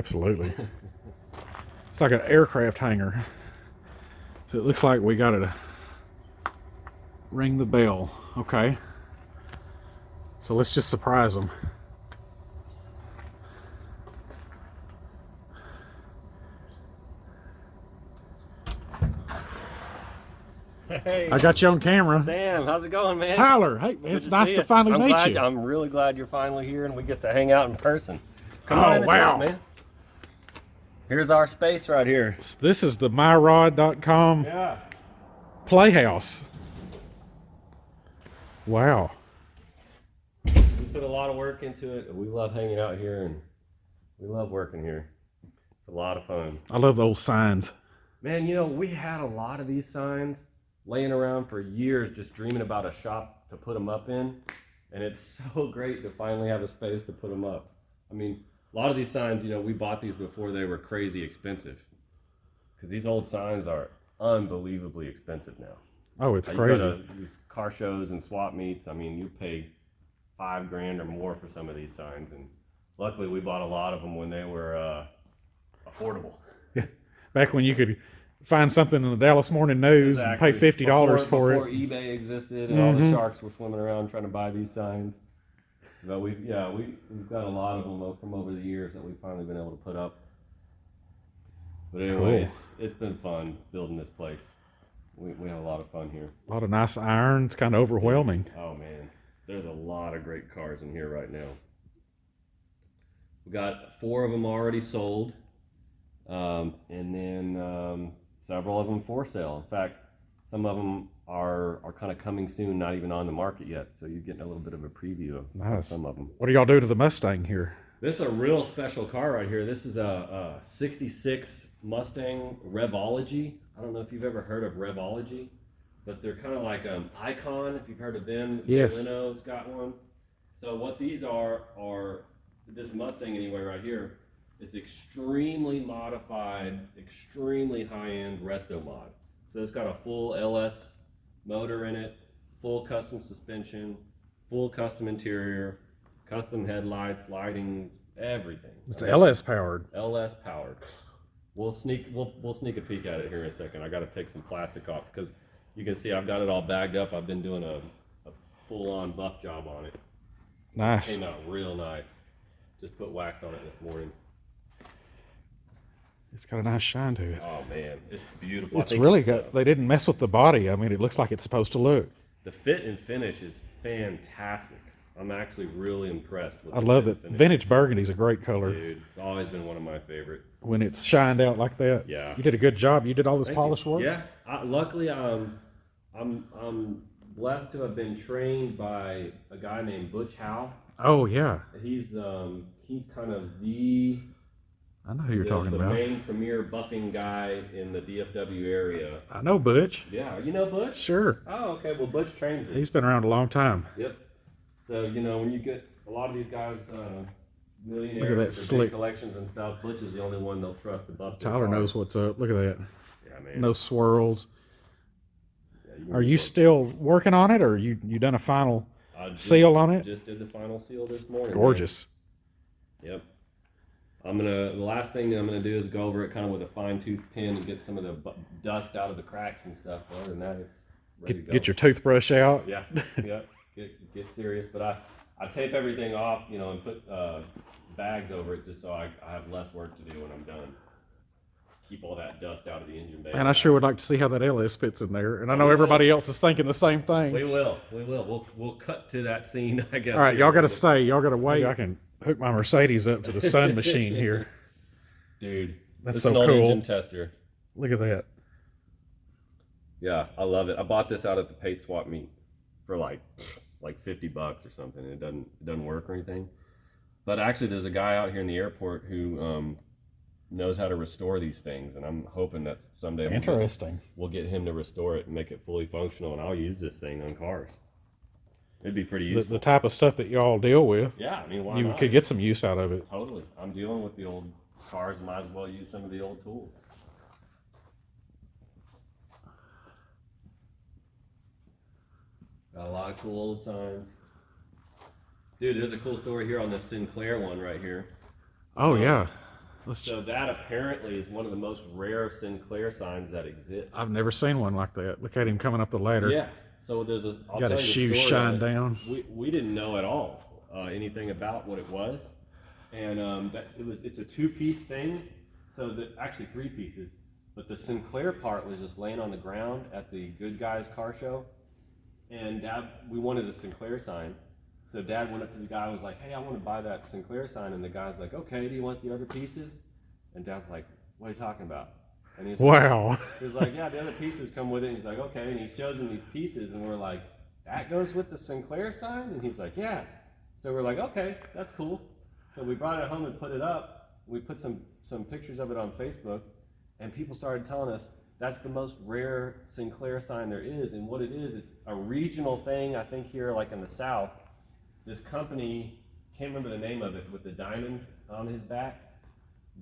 Absolutely. It's like an aircraft hangar. So it looks like we got to ring the bell. Okay. So let's just surprise them. Hey, I got you on camera. Sam, how's it going, man? Tyler, hey, it's nice to finally meet you. I'm really glad you're finally here and we get to hang out in person. Come on in the shop, man. Here's our space right here. This is the myrod.com playhouse. Wow. We put a lot of work into it. We love hanging out here and we love working here. It's a lot of fun. I love those signs. Man, you know, we had a lot of these signs laying around for years just dreaming about a shop to put them up in, and it's so great to finally have a space to put them up. I mean, a lot of these signs, you know, we bought these before they were crazy expensive, because these old signs are unbelievably expensive now. Oh, it's crazy. You go to these car shows and swap meets, I mean, you pay $5 grand or more for some of these signs, and luckily we bought a lot of them when they were affordable. Yeah, back when you could find something in the Dallas Morning News and pay $50 for it. Before eBay existed and all the sharks were swimming around trying to buy these signs. But we've got a lot of them from over the years that we've finally been able to put up. But anyway, it's been fun building this place. We have a lot of fun here. A lot of nice iron. It's kind of overwhelming. Oh man, there's a lot of great cars in here right now. We got 4 of them already sold, and then several of them for sale. In fact, some of them are kind of coming soon, not even on the market yet. So you're getting a little bit of a preview of some of them. What do y'all do to the Mustang here? This is a real special car right here. This is a 66 Mustang Revology. I don't know if you've ever heard of Revology, but they're kind of like Icon, if you've heard of them. Yes. Renault's got one. So what these are this Mustang anyway right here, is extremely modified, extremely high-end restomod. So it's got a full LS motor in it, full custom suspension, full custom interior, custom headlights, lighting, everything. It's LS powered. LS powered. We'll sneak a peek at it here in a second. I got to take some plastic off because you can see I've got it all bagged up. I've been doing a full-on buff job on it. Nice. It came out real nice. Just put wax on it this morning. It's got a nice shine to it. Oh man, it's beautiful. It's really good. They didn't mess with the body. I mean, it looks like it's supposed to look. The fit and finish is fantastic. I'm actually really impressed with it. I love it. Vintage burgundy's a great color. Dude, it's always been one of my favorite. When it's shined out like that. Yeah. You did a good job. You did all this polish work? Yeah. Luckily, I'm blessed to have been trained by a guy named Butch Howe. Oh, yeah. He's kind of the... I know who you're talking about. The main premier buffing guy in the DFW area. I know Butch. Yeah, you know Butch? Sure. Oh, okay. Well, Butch trained me. He's been around a long time. Yep. So, you know, when you get a lot of these guys, millionaires, look at that slick collections and stuff, Butch is the only one they'll trust to buff. Tyler knows what's up. Look at that. Yeah, man. No swirls. Yeah, are you still working on it, or you done a final seal on it? Just did the final seal this morning. Gorgeous. Man. Yep. The last thing that I'm gonna do is go over it kind of with a fine-tooth pin and get some of the dust out of the cracks and stuff. Other than that, it's ready to go. Get your toothbrush out. Yeah, yeah. Get serious, but I tape everything off, you know, and put bags over it just so I have less work to do when I'm done. Keep all that dust out of the engine bay. And I sure would like to see how that LS fits in there. And I know everybody else is thinking the same thing. We will. We'll cut to that scene, I guess. All right, y'all got to stay. Y'all got to wait. I can hook my Mercedes up to the sun machine here. Dude, that's so cool. Engine tester. Look at that. Yeah, I love it. I bought this out at the paint swap meet for like $50 or something. It doesn't work or anything. But actually, there's a guy out here in the airport who knows how to restore these things, and I'm hoping that someday we'll get him to restore it and make it fully functional, and I'll use this thing on cars. It'd be pretty useful. The type of stuff that y'all deal with. Yeah, I mean, why you not? Could get some use out of it. Totally. I'm dealing with the old cars, might as well use some of the old tools. Got a lot of cool old signs. Dude, there's a cool story here on this Sinclair one right here. Oh, yeah. So that apparently is one of the most rare Sinclair signs that exists. I've never seen one like that. Look at him coming up the ladder. Yeah. So there's a. I'll Got tell his you the shoes story shined of it. down. We didn't know at all anything about what it was, and it's a 2-piece thing. So actually 3 pieces, but the Sinclair part was just laying on the ground at the Good Guys car show, and Dad, we wanted a Sinclair sign. So Dad went up to the guy and was like, "Hey, I want to buy that Sinclair sign." And the guy's like, "Okay, do you want the other pieces?" And Dad's like, "What are you talking about?" And he's Wow. he's like, "Yeah, the other pieces come with it." And he's like, "Okay." And he shows him these pieces, and we're like, "That goes with the Sinclair sign?" And he's like, "Yeah." So we're like, "Okay, that's cool." So we brought it home and put it up. We put some pictures of it on Facebook, and people started telling us that's the most rare Sinclair sign there is. And what it is, it's a regional thing, I think here like in the South. This company, can't remember the name of it, with the diamond on his back,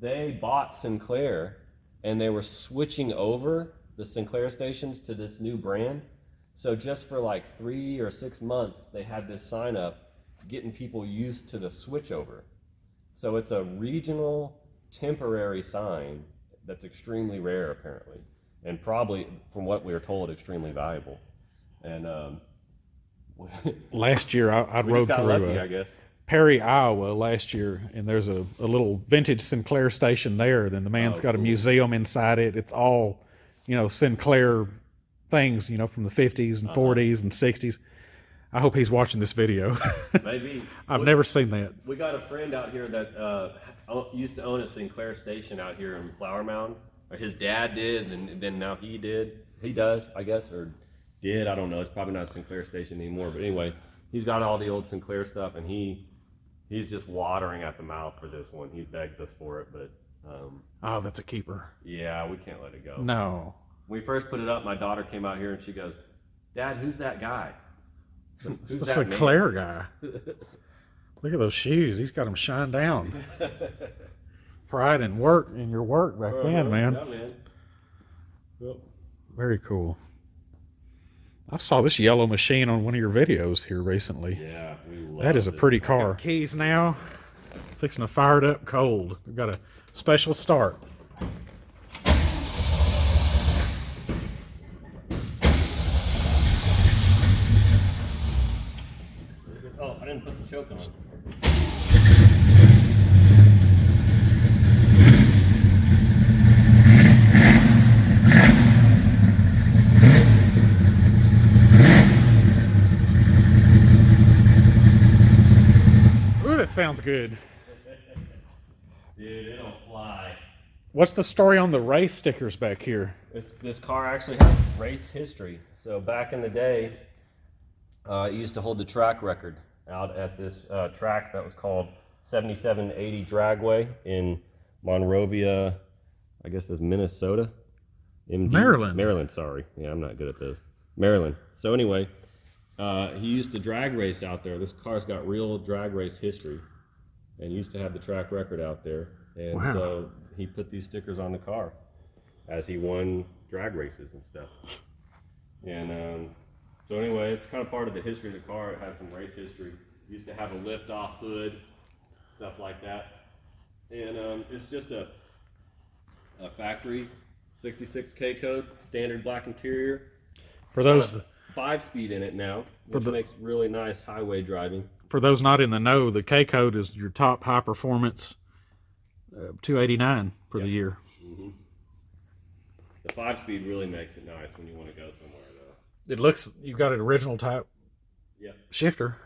they bought Sinclair and they were switching over the Sinclair stations to this new brand. So just for like 3 or 6 months, they had this sign up getting people used to the switchover. So it's a regional temporary sign that's extremely rare apparently, and probably, from what we were told, extremely valuable. And Last year, I we rode just got through lucky, I guess. Perry, Iowa last year, and there's a little vintage Sinclair station there. Then the man's got a cool. museum inside it. It's all, Sinclair things, from the 50s and 40s and 60s. I hope he's watching this video. Maybe. I've never seen that. We got a friend out here that used to own a Sinclair station out here in Flower Mound. Or his dad did, and then now he did. He does, I guess, or did. I don't know. It's probably not a Sinclair station anymore. But anyway, he's got all the old Sinclair stuff, and he's just watering at the mouth for this one. He begs us for it, but Oh, that's a keeper. yeah, we can't let it go. No. When we first put it up, my daughter came out here and she goes, "Dad, who's that guy?" It's the Sinclair guy. Look at those shoes. He's got them shined down. Pride in your work back then, man. Yeah, man. Yep. Very cool. I saw this yellow machine on one of your videos here recently. Yeah, we love That is a pretty car. car. Keys now. Fixing to fire it up cold. We've got a special start. Oh, I didn't put the choke on. Ooh, that sounds good. Dude, it'll fly. What's the story on the race stickers back here? This car actually has race history. So back in the day, it used to hold the track record out at this track that was called 7780 Dragway in Monrovia, I guess that's Minnesota? Maryland. Maryland, sorry. Yeah, I'm not good at this. Maryland. So anyway, he used to drag race out there. This car's got real drag race history and used to have the track record out there. And Wow. so he put these stickers on the car as he won drag races and stuff. And so anyway, it's kind of part of the history of the car. It has some race history. It used to have a lift-off hood, stuff like that. And it's just a factory 66K code, standard black interior. For those 5-speed in it now, which makes really nice highway driving. For those not in the know, the K code is your top high performance 289 for the year. Mm-hmm. The 5-speed really makes it nice when you want to go somewhere, though. It looks, you've got an original type Yep. shifter.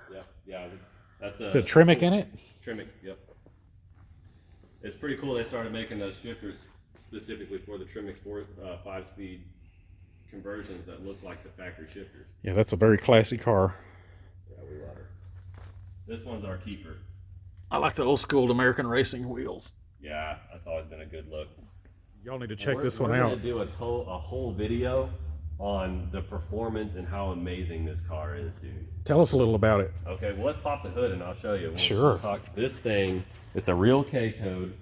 Yeah. That's Is it Tremec in it? Tremec, yep. It's pretty cool. They started making those shifters specifically for the Tremec 5-speed conversions that look like the factory shifters. Yeah, that's a very classy car. Yeah, we love her. This one's our keeper. I like the old school American racing wheels. Yeah, that's always been a good look. Y'all need to check this We're one out. gonna do a whole video on the performance and how amazing this car is, dude. Tell us a little about it. Okay, well, let's pop the hood and I'll show you. Sure. Talk. This thing, it's a real K code,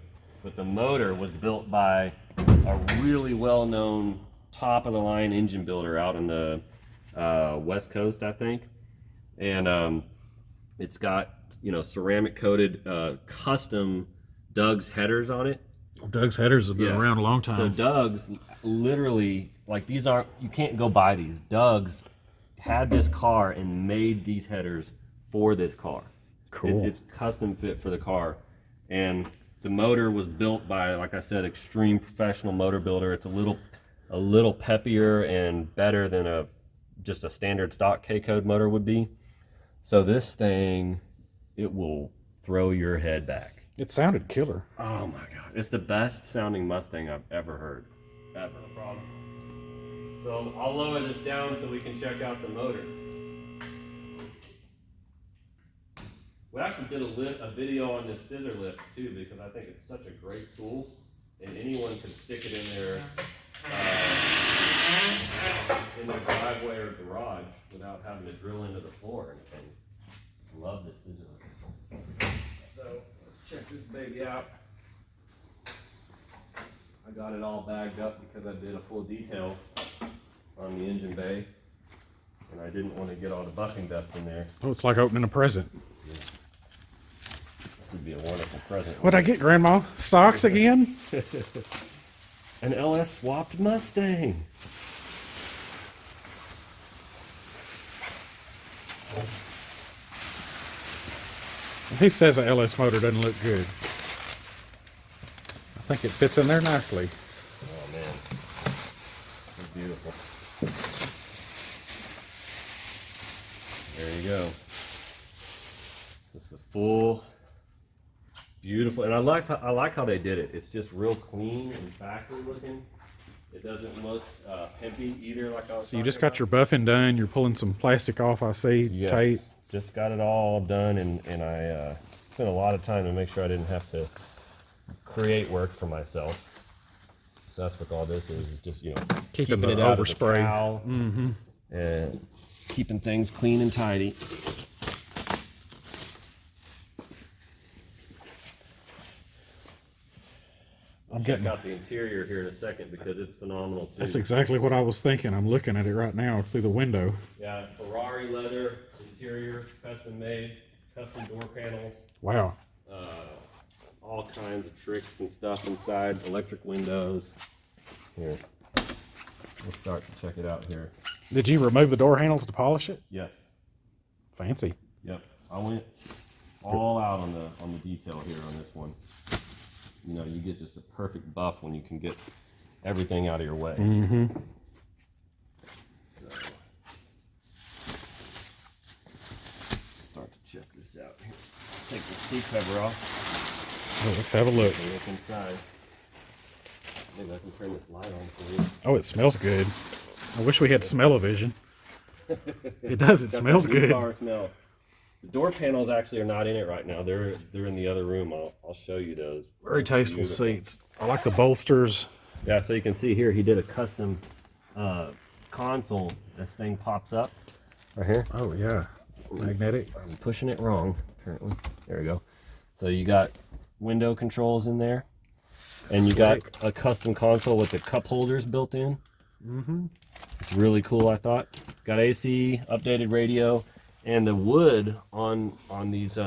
but the motor was built by a really well-known top-of-the-line engine builder out in the West Coast, I think. And it's got, ceramic coated custom Doug's headers on it. Doug's headers have been Yeah. around a long So time. Doug's literally, like, these aren't, you can't go buy these. Doug's had this car and made these headers for this car. Cool. It's custom fit for the car. And the motor was built by, like I said, extreme professional motor builder. It's a little peppier and better than just a standard stock K-code motor would be. So this thing, it will throw your head back. It sounded killer. Oh my God. It's the best sounding Mustang I've ever heard. Ever. No problem. So I'll lower this down so we can check out the motor. We actually did a video on this scissor lift too, because I think it's such a great tool, and anyone can stick it in their driveway or garage without having to drill into the floor or anything. I love this scissor lift. So let's check this baby out. I got it all bagged up because I did a full detail on the engine bay, and I didn't want to get all the buffing dust in there. Oh, it's like opening a present. Yeah. This would be a wonderful present. What'd I get, Grandma? Socks again? An LS swapped Mustang. He says the LS motor doesn't look good. I think it fits in there nicely. Oh man, it's beautiful. There you go. This is full, beautiful, and I like how they did it. It's just real clean and factory looking. It doesn't look pimpy either, like I was. So you just got your buffing done. You're pulling some plastic off. I see. Yes, Tape. just got it all done, and I spent a lot of time to make sure I didn't have to create work for myself. So that's what all this is just, you know, Keeping it the out of overspray. towel and keeping things clean and tidy. I'm Check getting. out the interior here in a second because it's phenomenal too. That's exactly what I was thinking. I'm looking at it right now through the window. Yeah, Ferrari leather interior, custom made, custom door panels, Wow. all kinds of tricks and stuff inside, electric windows. Here, we'll start to check it out here. Did you remove the door handles to polish it? Yes. Fancy. Yep. I went all out on the detail here on this one. You know, you get just a perfect buff when you can get everything out of your way. Mm-hmm. So, start to check this out here. Take the seat cover off Oh, let's have a look. and look inside. Maybe I can turn this light on for you. Oh, it smells good. I wish we had smell-o-vision. It does. It Got smells that new good. car smell. The door panels actually are not in it right now. They're in the other room. I'll show you those. Very tasteful Beautiful. seats. I like the bolsters. Yeah, so you can see here he did a custom console. This thing pops up right here. Oh yeah, magnetic. I'm pushing it wrong apparently. There we go. So you got window controls in there, and you got Slick. a custom console with the cup holders built in. Mm-hmm. It's really cool, I thought. Got AC, updated radio, and the wood on these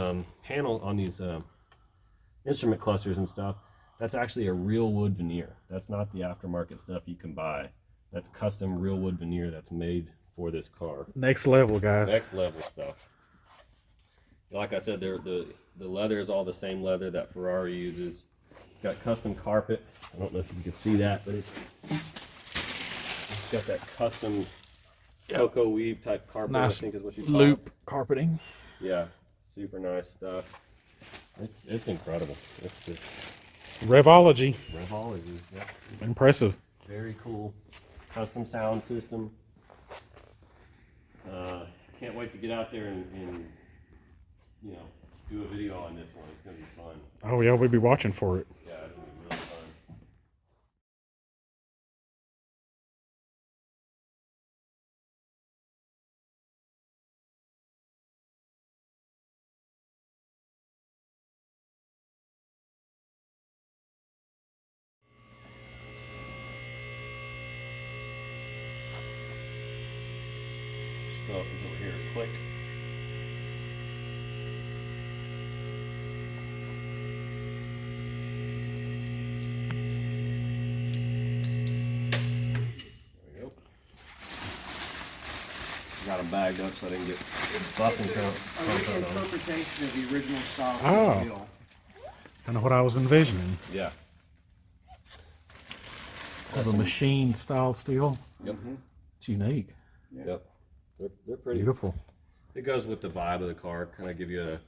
instrument clusters and stuff. That's actually a real wood veneer. That's not the aftermarket stuff you can buy. That's custom real wood veneer that's made for this car. Next level, guys. Next level stuff. Like I said, the leather is all the same leather that Ferrari uses. It's got custom carpet. I don't know if you can see that, but it's got that custom cocoa weave type carpet. Nice I think is what you call loop carpeting. it. Yeah, super nice stuff. It's incredible. It's just Revology. Revology. Yeah. Impressive. Very cool. Custom sound system. Can't wait to get out there and you know, do a video on this one. It's gonna be fun. Oh yeah, we'll be watching for it. Yeah, it'll be really fun. Just go up until here and click. Got them bagged up so they can get buffing A reinterpretation of the original style Oh. steel. Kind of what I was envisioning. Yeah. Of a machine style steel. Yep. It's unique. Yep. They're pretty. Beautiful. It goes with the vibe of the car. Kind of give you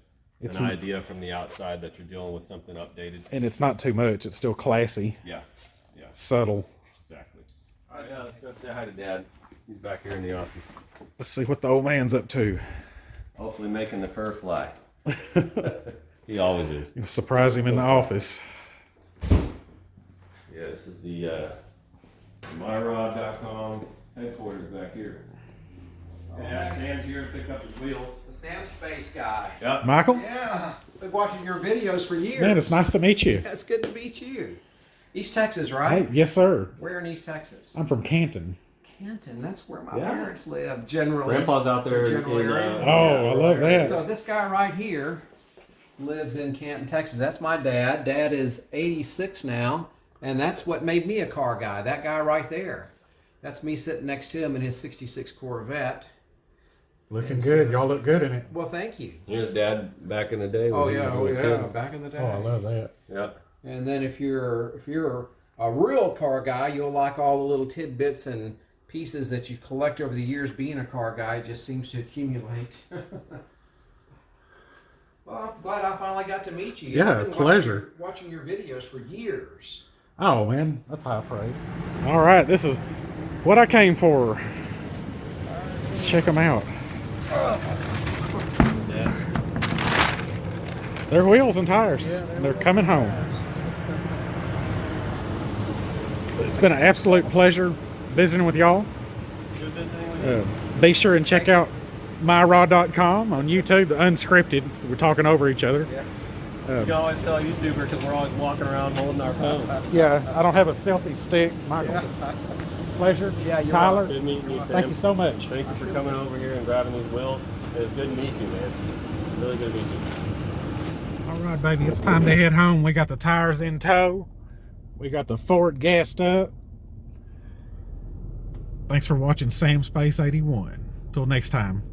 It's an idea from the outside that you're dealing with something updated. And it's not too much. It's still classy, Yeah. Yeah. subtle. Exactly. All right. Yeah. Let's go say hi to Dad. He's back here in the office. Let's see what the old man's up to. Hopefully making the fur fly. He always is. Gonna surprise him in the office. Yeah. This is the myrod.com headquarters back here. Yeah, Sam's here to pick up his wheels. It's the Sam Space guy. Yep. Michael? Yeah, been watching your videos for years. Man, it's nice to meet you. Yeah, it's good to meet you. East Texas, right? Hey, yes, sir. Where in East Texas? I'm from Canton. Canton. That's where my Yeah. parents live. Generally. Grandpa's out there. General area. Oh, I love that. So this guy right here lives in Canton, Texas. That's my dad. Dad is 86 now, and that's what made me a car guy. That guy right there. That's me sitting next to him in his 66 Corvette. Looking good. Y'all look good in it. Well, thank you. Here's Dad back in the day. Oh when he yeah, was a oh little yeah, kid. back in the day. Oh, I love that. Yeah. And then if you're a real car guy, you'll like all the little tidbits and pieces that you collect over the years being a car guy. It just seems to accumulate. Well, I'm glad I finally got to meet you. Yeah, I've been pleasure. Watching your videos for years. Oh, man. That's high praise. All right. This is what I came for. Let's check them out. Yeah. They're wheels and tires. And they're coming home. It's been an absolute pleasure visiting with y'all. Good visiting with you. Be sure and check out myrod.com on YouTube, the unscripted. We're talking over each other. You can always tell YouTuber because we're always walking around holding our phone. Yeah, I don't have a selfie stick. Michael, pleasure. Yeah, you're Tyler, Good meeting you, Sam. thank you so much. Thank you for coming over here and grabbing these wheels. It was good to meet you, man. Really good to meet you. All right, baby, it's time to head home. We got the tires in tow. We got the Ford gassed up. Thanks for watching Sam Space 81. Till next time.